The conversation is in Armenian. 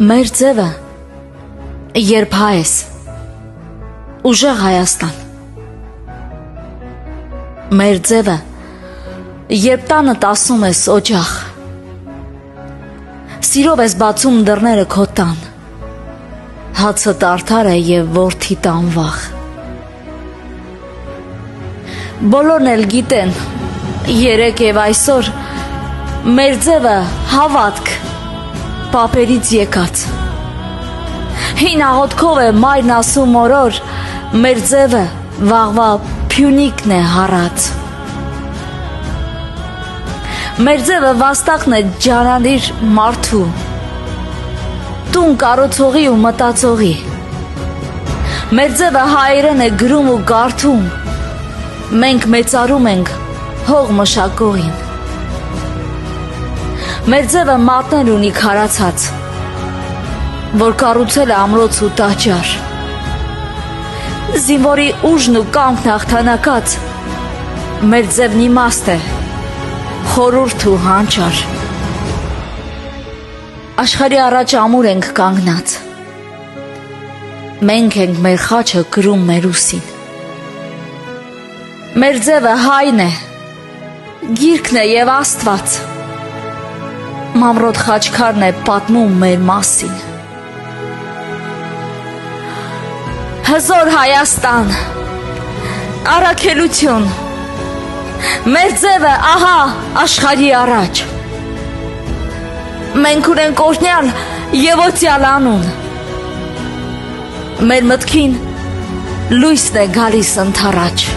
Մեր ձևը երբ հայ ես, ուժեղ Հայաստան։ Մեր ձևը երբ տանդ ասում ես օջախ, սիրով ես բացում դռները քո տան, հացդ արդար է և որդիդ անվախ։ Բոլորն էլ գիտեն, երեկ և այսօր, մեր ձևը հավատք, պապերից եկած։ Հին աղոթքով է մայրն ասում օրոր, մեր ձևը վաղվա փյունիկն է հառած։ Մեր ձևը վաստակն է ջանադիր մարդու, տուն կառուցողի ու մտածողի։ Մեր ձևը հայերեն է գրում ու կարդում, մենք մեծարում ենք հող մշակողին։ Մեր ձևը մատներ ունի քարացած, որ կառուցել է ամրոց ու տաճար։ Զինվորի ուժն ու կամքն հաղթանակած, մեր ձևն իմաստ է, խորհուրդ ու հանճար։ Աշխարհի առաջ ամուր ենք կանգնած, մենք ենք մեր խաչը կրում մեր ուսին։ Մեր ձևը հայն է, գիրքն է և Աստված, Մամրոտ խաչքարն է պատմում մեր մասին։ Հզոր Հայաստան, առաքելություն, մեր ձևը ահա աշխարհի առաջ։ Մենք ունենք օրհնյալ և օծյալ անուն։ Մեր մտքին լույսն է գալիս ընդառաջ։